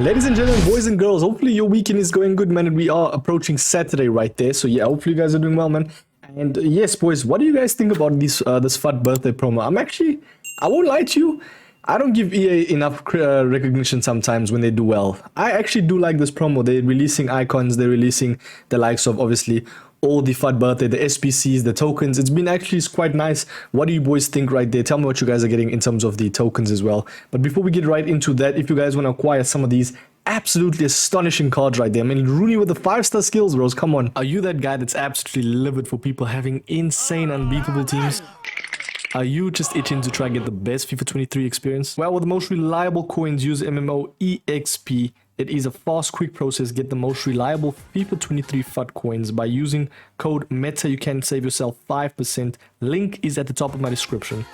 Ladies and gentlemen, boys and girls, hopefully your weekend is going good, man, and we are approaching Saturday right there. So yeah, hopefully you guys are doing well, man. And yes, boys, what do you guys think about this FUT birthday promo? I won't lie to you, I don't give EA enough recognition sometimes when they do well. I actually do like this promo. They're releasing icons, they're releasing the likes of, obviously, all the FUT birthday, the SPCs, the tokens. It's been actually quite nice. What do you boys think right there? Tell me what you guys are getting in terms of the tokens as well. But before we get right into that, if you guys want to acquire some of these absolutely astonishing cards right there. I mean, Rooney with the 5-star skills, bros. Come on. Are you that guy that's absolutely livid for people having insane, unbeatable teams? Are you just itching to try and get the best FIFA 23 experience? Well, with the most reliable coins, use MMOEXP. It is a fast, quick process. Get the most reliable FIFA 23 FUT coins by using code META. You can save yourself 5%. Link is at the top of my description.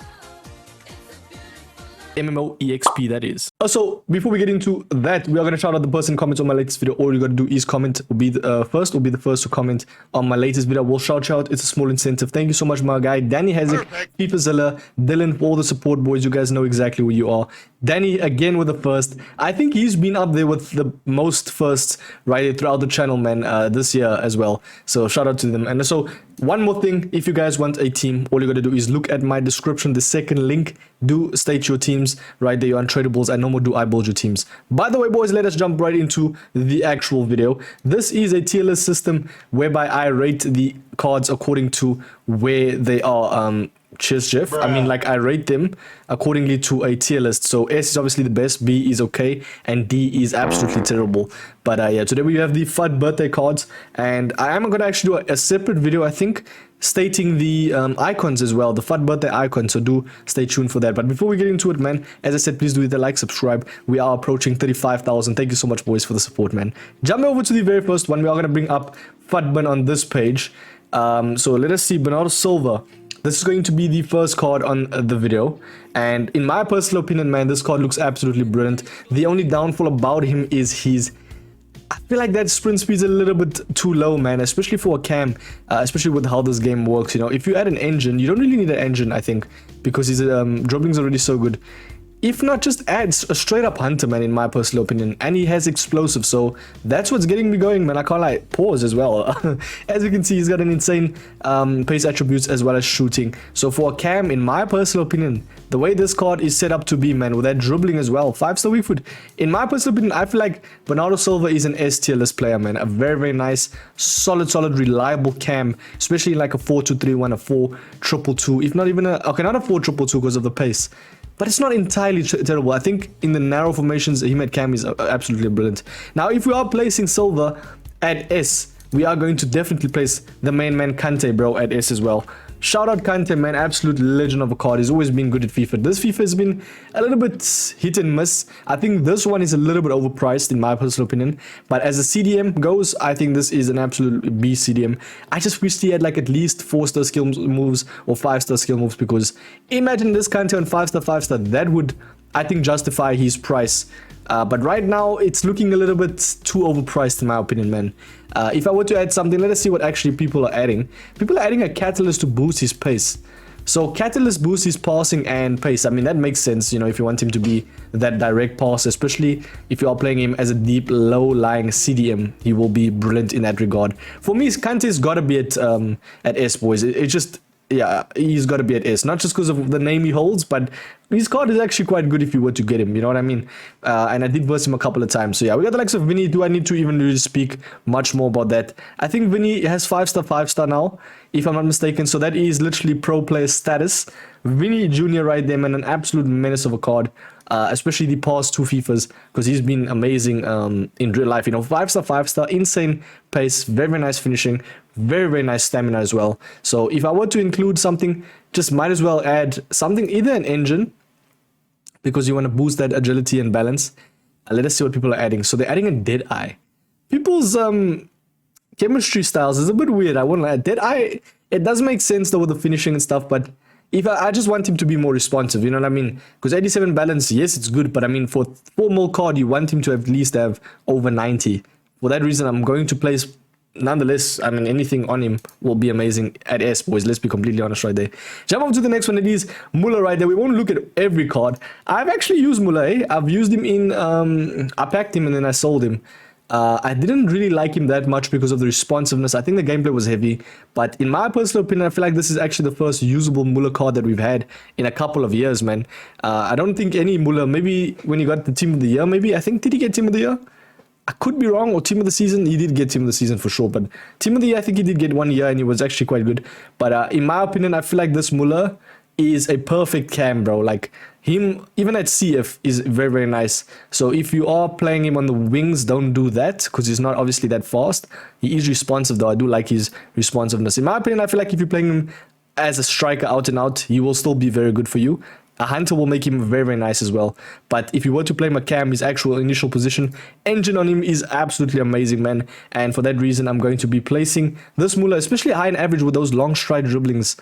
MMOEXP, that is. Also, before we get into that, we are going to shout out the person who comments on my latest video. All you got to do is comment, will be the first to comment on my latest video. We'll shout you out. It's a small incentive. Thank you so much, my guy Danny Hazick, FIFA Zilla, Dylan, for all the support, boys. You guys know exactly who you are. Danny again with the first. I think he's been up there with the most firsts right throughout the channel, man, this year as well. So shout out to them. And so one more thing, if you guys want a team, all you got to do is look at my description, the second link. Do state your teams right there, your untradables, and no more do I build your teams. By the way, boys, let us jump right into the actual video. This is a tier list system whereby I rate the cards according to where they are. Cheers, Jeff. I mean, like, I rate them accordingly to a tier list. So S is obviously the best, B is okay, and D is absolutely terrible. But yeah, today we have the FUT birthday cards, and I am going to actually do a separate video, I think, stating the icons as well, the FUT birthday icons. So do stay tuned for that. But before we get into it, man, as I said, please do hit the like, subscribe. We are approaching 35,000. Thank you so much, boys, for the support, man. Jumping over to the very first one, we are going to bring up FUTBin on this page. So let us see, Bernardo Silva. This is going to be the first card on the video, and in my personal opinion, man, this card looks absolutely brilliant. The only downfall about him is I feel like that sprint speed is a little bit too low, man, especially for a cam, especially with how this game works. You know, if you add an engine, you don't really need an engine, I think, because his dribbling's already so good. If not, just adds a straight up hunter, man, in my personal opinion. And he has explosive, so that's what's getting me going, man. I can't lie. Pause as well. As you can see, he's got an insane pace attributes as well as shooting. So for a cam, in my personal opinion, the way this card is set up to be, man, with that dribbling as well, 5-star weak foot. In my personal opinion, I feel like Bernardo Silva is an S tier list player, man. A very, very nice, solid, reliable cam, especially like a 4-2-3-1, a 4-2-2-2, if not even a, okay, not a 4-2-2-2 because of the pace. But it's not entirely terrible. I think in the narrow formations, him at cam is absolutely brilliant. Now, if we are placing Silva at S, we are going to definitely place the main man Kante, bro, at S as well. Shout out Kante, man, absolute legend of a card. He's always been good at FIFA. This FIFA has been a little bit hit and miss. I think this one is a little bit overpriced in my personal opinion. But as a CDM goes, I think this is an absolute B CDM. I just wish he had like at least 4-star skill moves or 5-star skill moves, because imagine this Kante on 5-star, that would, I think, justify his price. But right now, it's looking a little bit too overpriced in my opinion, man. If I were to add something, let us see what actually people are adding. People are adding a catalyst to boost his pace. So catalyst boosts his passing and pace. I mean, that makes sense, you know, if you want him to be that direct pass, especially if you are playing him as a deep, low-lying CDM, he will be brilliant in that regard. For me, Kante's got to be at S, boys. It just... yeah, he's got to be at S, not just because of the name he holds, but his card is actually quite good if you were to get him, you know what I mean? And I did verse him a couple of times. So yeah, we got the likes of Vinny. Do I need to even really speak much more about that? I think Vinny has 5-star now, if I'm not mistaken. So that is literally pro player status. Vinny Jr. right there, man, an absolute menace of a card. Especially the past 2 FIFAs, because he's been amazing in real life. You know, 5-star, insane pace, very, very nice finishing, very, very nice stamina as well. So if I were to include something, just might as well add something, either an engine, because you want to boost that agility and balance. Let us see what people are adding. So they're adding a Deadeye. People's chemistry styles is a bit weird, I won't lie. Deadeye, it does make sense though with the finishing and stuff, but if I just want him to be more responsive, you know what I mean? Because 87 balance, yes, it's good, but I mean, for 4 mil card, you want him to at least have over 90. For that reason, I'm going to place nonetheless, I mean, anything on him will be amazing at S, boys. Let's be completely honest right there. Jump on to the next one. It is Muller right there. We won't look at every card. I've actually used Muller. I've used him in, I packed him and then I sold him. I didn't really like him that much because of the responsiveness. I think the gameplay was heavy, but in my personal opinion, I feel like this is actually the first usable Muller card that we've had in a couple of years, man. I don't think any Muller, maybe when he got the Team of the Year, maybe, I think, did he get Team of the Year? I could be wrong, or Team of the Season. He did get Team of the Season for sure, but Team of the Year, I think he did get 1 year and he was actually quite good. But in my opinion, I feel like this Muller is a perfect cam, bro. Like him, even at CF, is very, very nice. So if you are playing him on the wings, don't do that because he's not obviously that fast. He is responsive though. I do like his responsiveness. In my opinion, I feel like if you're playing him as a striker out and out, he will still be very good for you. A hunter will make him very, very nice as well. But if you were to play him a cam, his actual initial position, engine on him is absolutely amazing, man. And for that reason, I'm going to be placing this Muller, especially high and average with those long stride dribblings.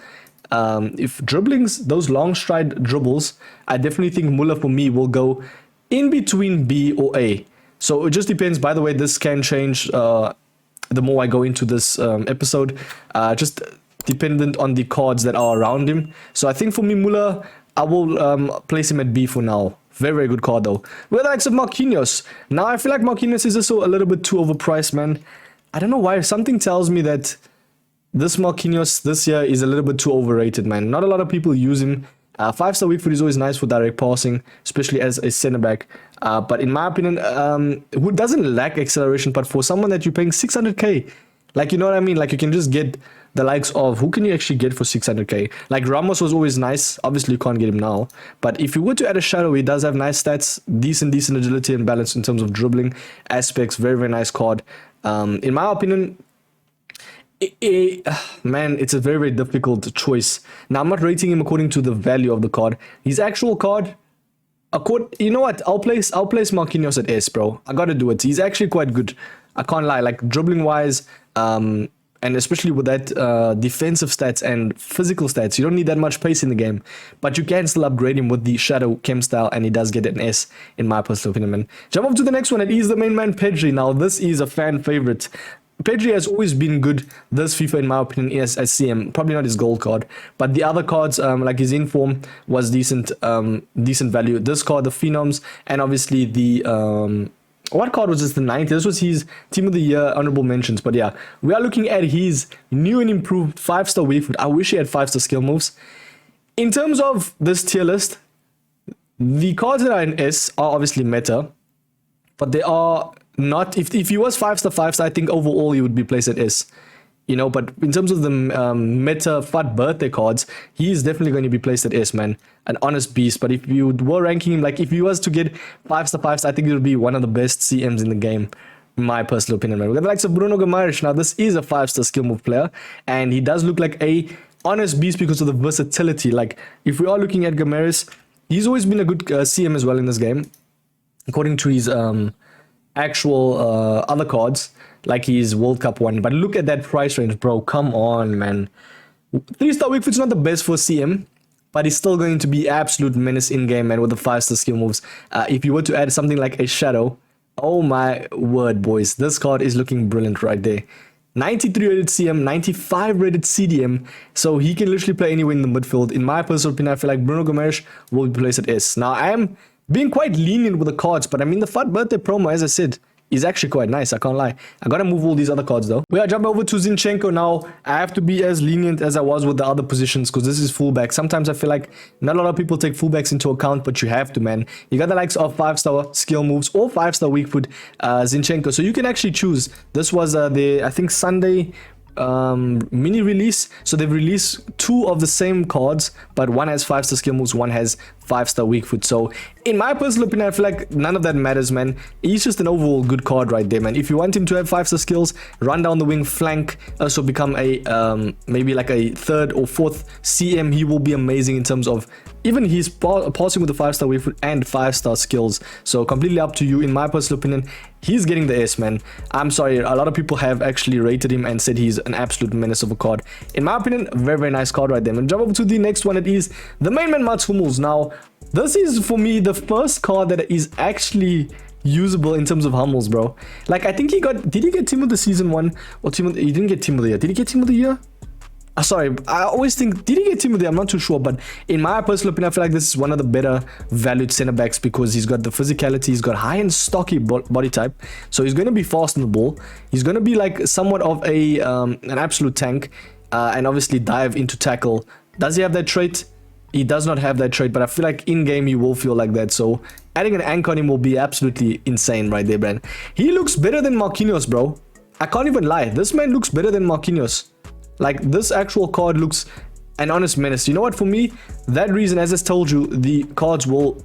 If dribblings, those long stride dribbles, I definitely think Muller for me will go in between B or A. So it just depends. By the way, this can change the more I go into this episode, just dependent on the cards that are around him. So I think for me, Muller, I will place him at B for now. Very, very good card though. With the likes of Marquinhos. Now I feel like Marquinhos is also a little bit too overpriced, man. I don't know why. Something tells me that this Marquinhos this year is a little bit too overrated, man. Not a lot of people use him. 5-star weak foot is always nice for direct passing, especially as a center back. But in my opinion, who doesn't lack acceleration, but for someone that you're paying 600k, like, you know what I mean? Like, you can just get the likes of, who can you actually get for 600k? Like, Ramos was always nice. Obviously, you can't get him now. But if you were to add a shadow, he does have nice stats, decent agility and balance in terms of dribbling aspects. Very, very nice card. In my opinion, man, it's a very, very difficult choice. Now, I'm not rating him according to the value of the card. His actual card, you know what? I'll place Marquinhos at S, bro. I gotta do it. He's actually quite good. I can't lie. Like, dribbling wise, and especially with that defensive stats and physical stats, you don't need that much pace in the game. But you can still upgrade him with the shadow chem style, and he does get an S in my personal opinion, man. Jump up to the next one. It is the main man, Pedri. Now, this is a fan favorite. Pedri has always been good this FIFA, in my opinion, as CM. Probably not his gold card, but the other cards, like his inform, was decent value. This card, the Phenoms, and obviously the what card was this? The 90. This was his Team of the Year honorable mentions. But yeah, we are looking at his new and improved 5-star weak foot. I wish he had 5-star skill moves. In terms of this tier list, the cards that are in S are obviously meta, but they are not. If he was 5-star, I think overall he would be placed at S. You know, but in terms of the meta FUT birthday cards, he is definitely going to be placed at S, man. An honest beast. But if you were ranking him, like if he was to get 5-star, I think it would be one of the best CMs in the game, in my personal opinion, man. We got the likes of Bruno Guimaraes. Now, this is a 5-star skill move player, and he does look like a honest beast because of the versatility. Like, if we are looking at Guimaraes, he's always been a good CM as well in this game, according to his actual other cards, like his World Cup one. But look at that price range, bro. Come on, man. 3-star weak foot's not the best for CM, but he's still going to be absolute menace in game, man, with the 5-star skill moves. If you were to add something like a shadow, oh my word, boys, this card is looking brilliant right there. 93 rated CM, 95 rated CDM, so he can literally play anywhere in the midfield. In my personal opinion, I feel like Bruno Guimaraes will be placed at S. Now, I am being quite lenient with the cards, but I mean, the FUT birthday promo, as I said, is actually quite nice. I can't lie. I gotta move all these other cards though. We are jumping over to Zinchenko now. I have to be as lenient as I was with the other positions because this is fullback. Sometimes I feel like not a lot of people take fullbacks into account, but you have to, man. You got the likes of 5-star skill moves or 5-star weak foot Zinchenko. So you can actually choose. This was the, I think, Sunday mini release. So they've released 2 of the same cards, but one has 5-star skill moves, one has 5-star weak foot. So in my personal opinion, I feel like none of that matters, man. He's just an overall good card right there, man. If you want him to have 5-star skills, run down the wing, flank, also become a maybe like a 3rd or 4th CM, he will be amazing in terms of even he's passing with the 5-star weak foot and 5-star skills. So completely up to you. In my personal opinion, he's getting the S, man. I'm sorry, a lot of people have actually rated him and said he's an absolute menace of a card. In my opinion, very, very nice card right there, man. Jump over to the next one. It is the main man, Mats Hummels. Now, this is for me the first card that is actually usable in terms of Hummels, bro. Like, I think he got... Did he get Team of the Season 1? Or Team of the... He didn't get Team of the Year. Did he get Team of the Year? Sorry, I always think... Did he get Team of the Year? I'm not too sure. But in my personal opinion, I feel like this is one of the better valued centre-backs because he's got the physicality. He's got high and stocky body type. So he's going to be fast on the ball. He's going to be like somewhat of a an absolute tank. And obviously dive into tackle. Does he have that trait? He does not have that trait, but I feel like in-game he will feel like that. So adding an anchor on him will be absolutely insane right there, man. He looks better than Marquinhos, bro. I can't even lie. This man looks better than Marquinhos. Like, this actual card looks an honest menace. You know what? For me, that reason, as I told you, the cards will...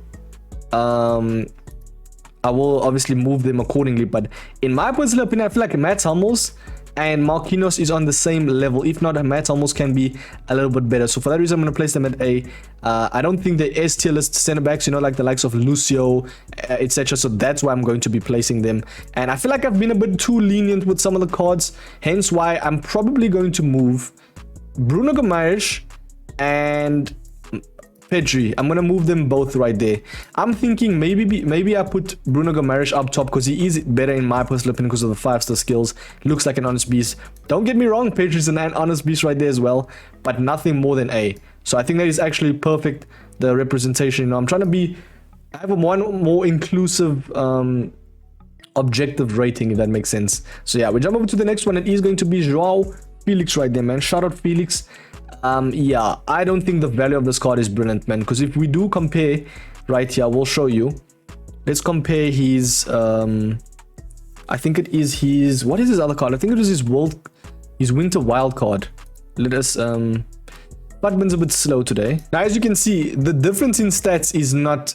I will obviously move them accordingly. But in my personal opinion, I feel like Mats Hummels and Marquinhos is on the same level. If not, Mats Hummels can be a little bit better. So for that reason, I'm going to place them at A. I don't think they're S tier list center backs, you know, like the likes of Lucio, etc. So that's why I'm going to be placing them. And I feel like I've been a bit too lenient with some of the cards. Hence why I'm probably going to move Bruno Guimaraes and Pedri. I'm gonna move them both right there. I'm thinking maybe I put Bruno Guimaraes up top because he is better in my personal opinion because of the 5-star skills. Looks like an honest beast. Don't get me wrong, Pedri's an honest beast right there as well, but nothing more than A. So I think that is actually perfect, the representation. You know, I'm trying to be... I have a one more inclusive objective rating, if that makes sense. So yeah, we jump over to the next one. It is going to be Joao Felix right there, man. Shout out Felix. Yeah, I don't think the value of this card is brilliant, man, because if we do compare right here, we'll show you. Let's compare his I think it is his... What is his other card? I think it is his Winter Wild card. Let us Butman's a bit slow today. Now, as you can see, the difference in stats is not...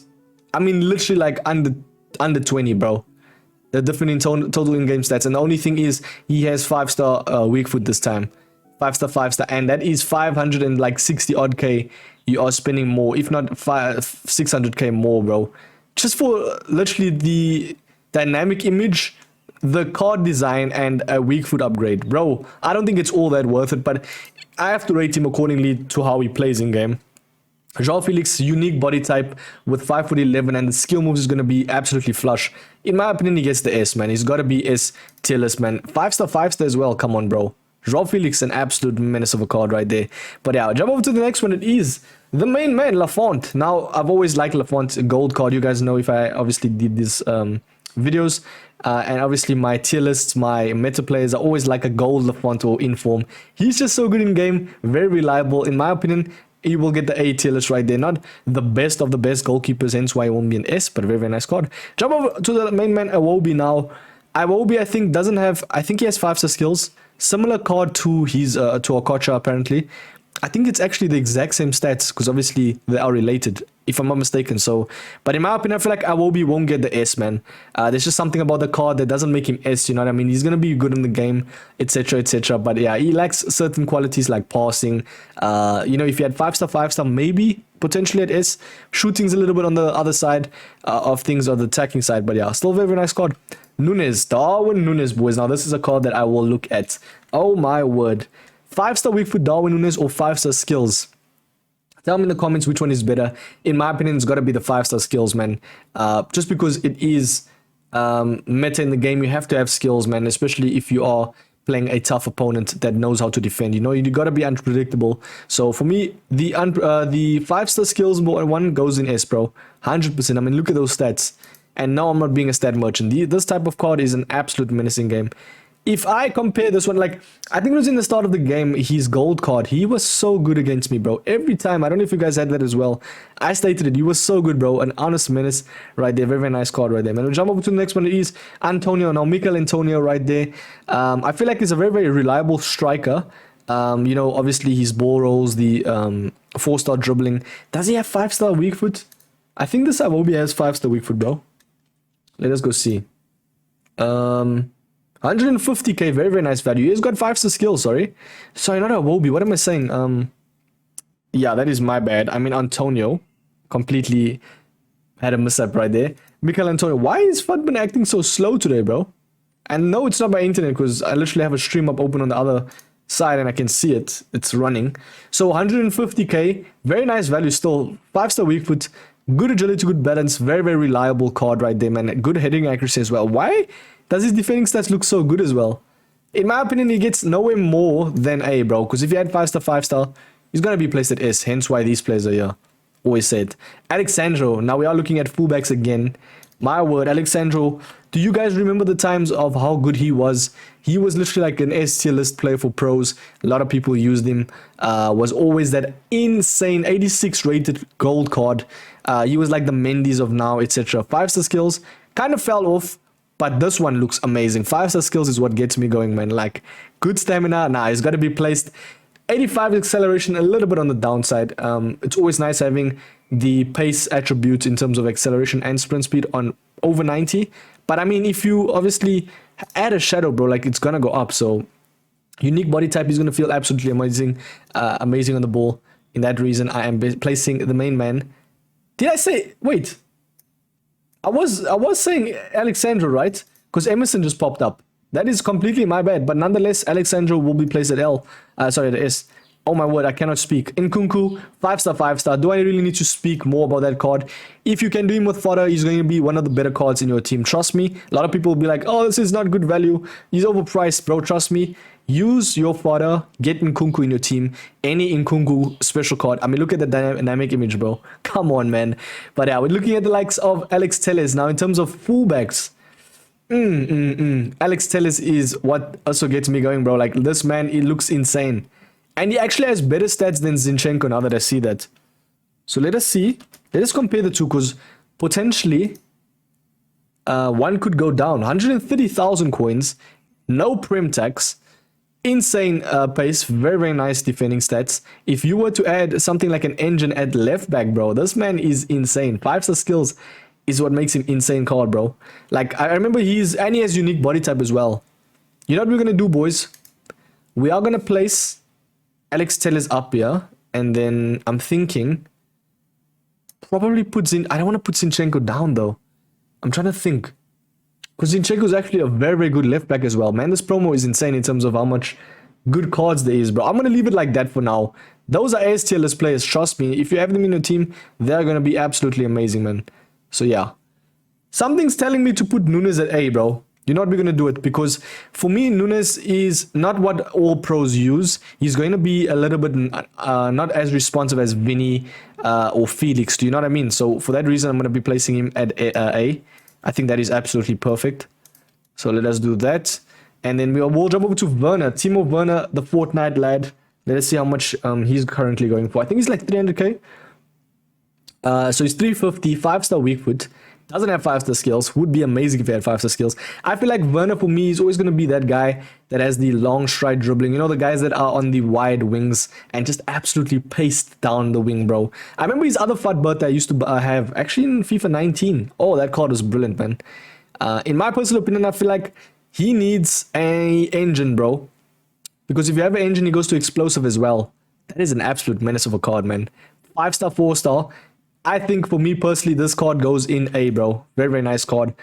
I mean, literally like under 20, bro. The difference in total in-game stats. And the only thing is he has 5-star weak foot this time. 5-star, 5-star, and that is 560 odd K. You are spending more, if not 600K more, bro. Just for literally the dynamic image, the card design, and a weak foot upgrade, bro. I don't think it's all that worth it, but I have to rate him accordingly to how he plays in game. Joao Felix, unique body type with 5'11", and the skill moves is going to be absolutely flush. In my opinion, he gets the S, man. He's got to be S tier list, man. 5-star, 5-star as well. Come on, bro. Joao Felix, an absolute menace of a card right there. But yeah, jump over to the next one. It is the main man, Lafont. Now, I've always liked Lafont's gold card. You guys know if I obviously did these videos. And obviously my tier lists, my meta players are always like a gold Lafont or inform. He's just so good in game. Very reliable. In my opinion, he will get the A tier list right there. Not the best of the best goalkeepers, hence why he won't be an S, but a very, very nice card. Jump over to the main man, Iwobi now. Iwobi, I think, doesn't have... I think he has 5-star skills. Similar card to his to Okocha, apparently. I think it's actually the exact same stats because obviously they are related, if I'm not mistaken. So, but in my opinion, I feel like Iwobi won't get the S, man. There's just something about the card that doesn't make him S, you know what I mean? He's gonna be good in the game, etc, etc. But yeah, he lacks certain qualities like passing. You know, if he had 5-star, 5-star, maybe potentially at S. Shooting's a little bit on the other side of things, on the attacking side. But yeah, still very, very nice card. Nunes, Darwin Nunes, boys. Now, this is a card that I will look at. Oh, my word. 5-star weak foot Darwin Nunes or 5-star skills? Tell me in the comments which one is better. In my opinion, it's got to be the 5-star skills, man. Just because it is meta in the game, you have to have skills, man. Especially if you are playing a tough opponent that knows how to defend. You know, you got to be unpredictable. So, for me, the 5-star skills one goes in S, bro. 100%. I mean, look at those stats. And no, I'm not being a stat merchant. This type of card is an absolute menacing game. If I compare this one, like, I think it was in the start of the game, his gold card, he was so good against me, bro. Every time, I don't know if you guys had that as well. I stated it, he was so good, bro. An honest menace right there. Very, very nice card right there, man. We'll jump over to the next one. It is Antonio. Now, Mikel Antonio right there. I feel like he's a very, very reliable striker. You know, obviously his ball rolls, the 4-star dribbling. Does he have 5-star weak foot? I think this Iwobi has 5-star weak foot, bro. Let us go see. 150k, very, very nice value. He's got 5-star skills, sorry. Sorry, not Iwobi. What am I saying? Yeah, that is my bad. I mean, Antonio completely had a mishap right there. Mikel Antonio. Why is FUT acting so slow today, bro? And no, it's not by internet because I literally have a stream up open on the other side and I can see it. It's running. So 150k, very nice value still. 5-star weak foot. Good agility, good balance, very, very reliable card right there, man. Good heading accuracy as well. Why does his defending stats look so good as well? In my opinion, he gets nowhere more than A, bro. Because if you had 5-star, 5-star, he's going to be placed at S. Hence why these players are here. Always said. Alexandro. Now we are looking at fullbacks again. My word, Alexandro. Do you guys remember the times of how good he was? He was literally like an S tier list player for pros. A lot of people used him. Was always that insane 86 rated gold card. He was like the Mendy's of now, etc. 5-star skills kind of fell off. But this one looks amazing. 5-star skills is what gets me going, man. Like, good stamina. Nah, he's got to be placed. 85 acceleration, a little bit on the downside. It's always nice having the pace attributes in terms of acceleration and sprint speed on over 90. But I mean, if you obviously add a shadow, bro, like it's going to go up. So, unique body type is going to feel absolutely amazing. Amazing on the ball. In that reason, I am placing the main man. Did I say... Wait. I was saying Alexandro, right? Because Emerson just popped up. That is completely my bad. But nonetheless, Alexandro will be placed at L. Sorry, at S. Oh my word, I cannot speak. Nkunku, 5-star, 5-star. Do I really need to speak more about that card? If you can do him with fodder, he's going to be one of the better cards in your team. Trust me. A lot of people will be like, oh, this is not good value. He's overpriced, bro. Trust me. Use your fodder. Get Nkunku in your team. Any Nkunku special card. I mean, look at the dynamic image, bro. Come on, man. But yeah, we're looking at the likes of Alex Telles. Now, in terms of fullbacks, Alex Telles is what also gets me going, bro. Like, this man, he looks insane. And he actually has better stats than Zinchenko now that I see that. So let us see. Let us compare the two, because potentially one could go down. 130,000 coins. No prem tax. Insane pace. Very, very nice defending stats. If you were to add something like an engine at left back, bro, this man is insane. 5-star skills is what makes him insane card, bro. Like, I remember he has unique body type as well. You know what we're going to do, boys? We are going to place Alex Telles up here, and then I'm thinking probably I don't want to put Zinchenko down though. I'm trying to think, because Zinchenko is actually a very, very good left back as well, man. This promo is insane in terms of how much good cards there is, bro. I'm gonna leave it like that for now. Those are S tier list players, trust me. If you have them in your team, they're gonna be absolutely amazing, man. So yeah, something's telling me to put Nunes at A, bro. You know what, we're going to do it, because for me, Nunes is not what all pros use. He's going to be a little bit not as responsive as Vinny or Felix. Do you know what I mean? So for that reason, I'm going to be placing him at A. I think that is absolutely perfect. So let us do that. And then we'll jump over to Werner. Timo Werner, the Fortnite lad. Let us see how much he's currently going for. I think he's like 300k. So he's 350, 5-star weak foot. Doesn't have 5-star skills. Would be amazing if he had 5-star skills. I feel like Werner, for me, is always going to be that guy that has the long stride dribbling. You know, the guys that are on the wide wings and just absolutely paced down the wing, bro. I remember his other FUT Birthday I used to have, actually in FIFA 19. Oh, that card was brilliant, man. In my personal opinion, I feel like he needs an engine, bro. Because if you have an engine, he goes to explosive as well. That is an absolute menace of a card, man. 5-star, 4-star. I think for me personally, this card goes in A, bro. Very, very nice card.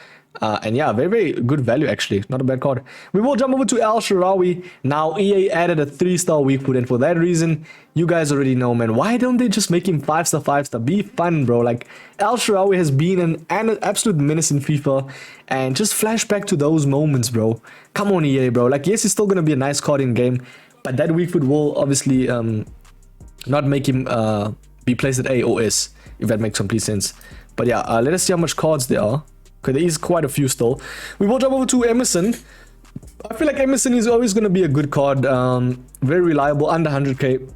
And yeah, very, very good value, actually. Not a bad card. We will jump over to Al Sharawi. Now, EA added a 3-star weak foot. And for that reason, you guys already know, man. Why don't they just make him 5-star, 5-star? Be fun, bro. Like, Al Sharawi has been an absolute menace in FIFA. And just flash back to those moments, bro. Come on, EA, bro. Like, yes, he's still going to be a nice card in game. But that weak foot will obviously not make him be placed at A or S, if that makes complete sense. But yeah, let us see how much cards there are. Okay, there is quite a few still. We will jump over to Emerson. I feel like Emerson is always going to be a good card. Very reliable, under 100k.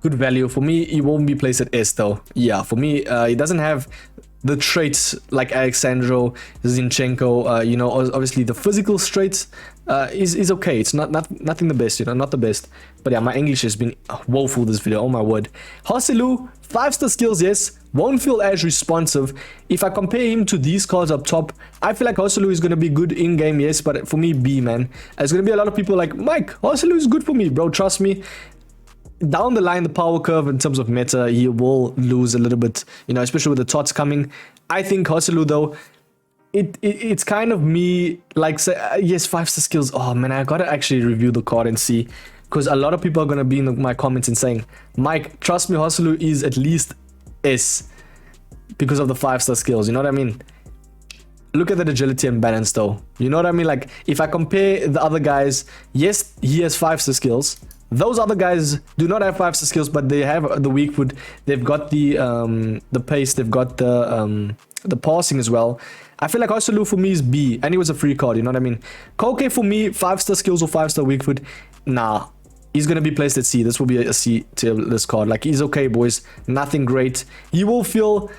Good value. For me, he won't be placed at S though. Yeah, for me, he doesn't have the traits like Alexandro, Zinchenko. You know, obviously the physical traits is okay. It's nothing the best, you know, not the best. But yeah, my English has been woeful this video. Oh my word. Hosselu, 5-star skills, yes. Won't feel as responsive. If I compare him to these cards up top, I feel like Hosselu is going to be good in game, yes. But for me, B, man. There's going to be a lot of people like, Mike, Hosselu is good for me, bro. Trust me. Down the line, the power curve in terms of meta, he will lose a little bit, you know, especially with the tots coming. I think Hosselu, though, it's kind of me, like, say, yes, 5-star skills. Oh, man, I got to actually review the card and see. Because a lot of people are going to be in my comments and saying, Mike, trust me, Hosselu is at least S. because of the 5-star skills. You know what I mean? Look at that agility and balance though. You know what I mean? Like if I compare the other guys, yes, he has 5-star skills. Those other guys do not have 5-star skills, but they have the weak foot. They've got the pace. They've got the passing as well. I feel like Oselu for me is B, and he was a free card. You know what I mean? Koke for me, 5-star skills or 5-star weak foot. Nah, he's gonna be placed at C. This will be a C tier list card. Like he's okay, boys. Nothing great. You'll feel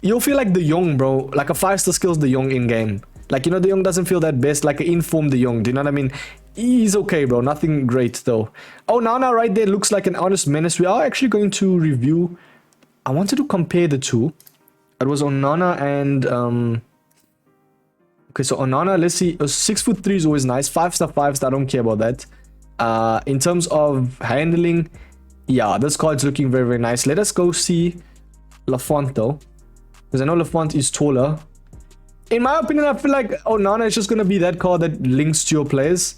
like the Young, bro. Like a 5-star skills the Young in game. Like, you know, the Young doesn't feel that best. Like an informed the Young. Do you know what I mean? He's okay, bro. Nothing great though. Oh, Nana right there looks like an honest menace. We are actually going to review. I wanted to compare the two. It was Onana and okay, so Onana, let's see. 6'3" is always nice. 5-star, 5-star. I don't care about that. In terms of handling, yeah, this card's looking very, very nice. Let us go see Lafont though, because I know Lafont is taller. In my opinion, I feel like Onana is just gonna be that card that links to your players.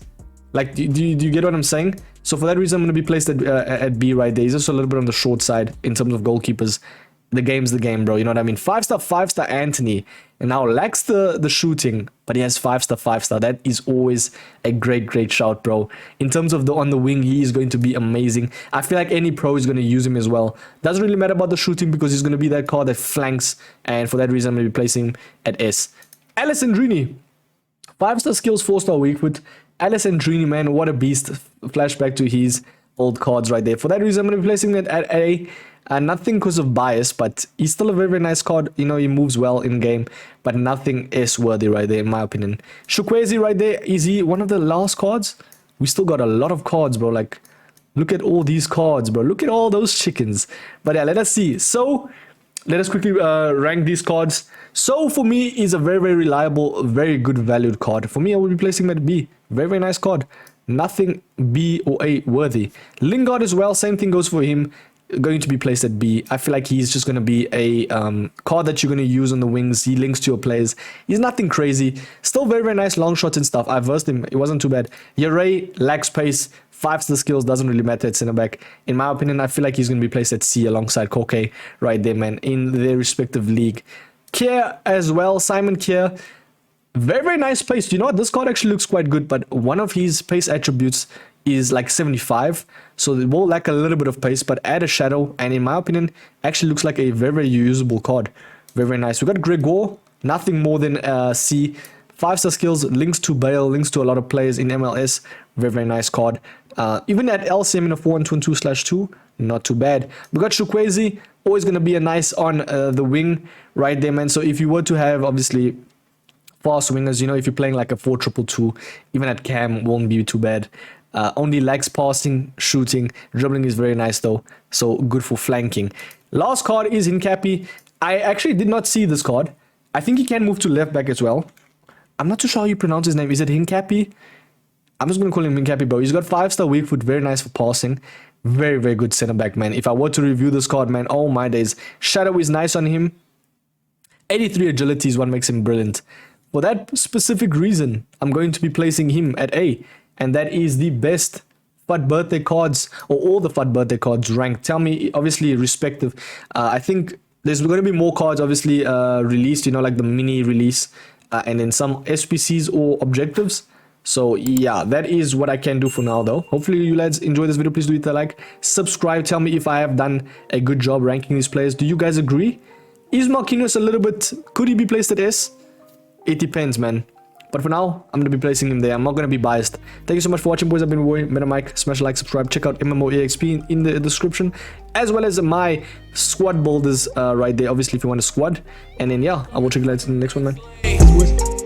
Like, do you get what I'm saying? So for that reason, I'm gonna be placed at B right there. He's just a little bit on the short side in terms of goalkeepers. The game's the game, bro. You know what I mean? 5-star, 5-star Anthony. And now lacks the shooting, but he has 5-star, 5-star. That is always a great shout, bro. In terms of on the wing, he is going to be amazing. I feel like any pro is going to use him as well. Doesn't really matter about the shooting because he's going to be that card that flanks. And for that reason, I'm going to be placing him at S. Alessandrini. 5-star skills, 4-star weak foot. Alessandrini, man, what a beast. Flashback to his old cards right there. For that reason, I'm going to be placing it at A. Nothing because of bias, but he's still a very, very nice card. You know, he moves well in game, but nothing S-worthy right there, in my opinion. Chukwueze right there, is he one of the last cards? We still got a lot of cards, bro. Like, look at all these cards, bro. Look at all those chickens. But yeah, let us see. So, let us quickly rank these cards. So, for me, is a very, very reliable, very good valued card. For me, I will be placing him at B. Very, very nice card. Nothing B or A worthy. Lingard as well, same thing goes for him. Going to be placed at B. I feel like he's just going to be a card that you're going to use on the wings. He links to your players. He's nothing crazy. Still very, very nice long shots and stuff. I versed him. It wasn't too bad. Yare lacks pace. 5-star skills doesn't really matter at center back. In my opinion, I feel like he's going to be placed at C alongside Koke right there, man, in their respective league. Kier as well. Simon Kier. Very, very nice pace. You know what? This card actually looks quite good, but one of his pace attributes is like 75, so it will lack a little bit of pace, but add a shadow, and in my opinion, actually looks like a very, very usable card. Very, very nice. We got Gregor, nothing more than C. 5-star skills, links to Bale, links to a lot of players in MLS. Very, very nice card. Even at LCM in a 4-1-2-2/2, not too bad. We got Chukwueze, always going to be a nice on the wing right there, man. So if you were to have, obviously, fast wingers, you know, if you're playing like a 4-2-2, even at cam, won't be too bad. Only lacks passing, shooting, dribbling is very nice though, so good for flanking. Last card is Hincapi. I actually did not see this card. I think he can move to left back as well. I'm not too sure how you pronounce his name. Is it Hincapi? I'm just going to call him Hincapi, bro. He's got 5-star weak foot, very nice for passing. Very, very good center back, man. If I were to review this card, man, oh my days. Shadow is nice on him. 83 agility is what makes him brilliant. For that specific reason, I'm going to be placing him at A. And that is the best FUT birthday cards, or all the FUT birthday cards ranked. Tell me, obviously, respective. I think there's going to be more cards, obviously, released, you know, like the mini release, and then some SPCs or objectives. So, yeah, that is what I can do for now, though. Hopefully, you lads enjoy this video. Please do hit a like, subscribe. Tell me if I have done a good job ranking these players. Do you guys agree? Is Marquinhos a little bit... Could he be placed at S? It depends, man. But for now, I'm going to be placing him there. I'm not going to be biased. Thank you so much for watching, boys. I've been Roy, MetaMike. Smash a like, subscribe. Check out MMOEXP in the description, as well as my squad builders right there, obviously, if you want a squad. And then, yeah, I will check you later in the next one, man. Thanks, boys.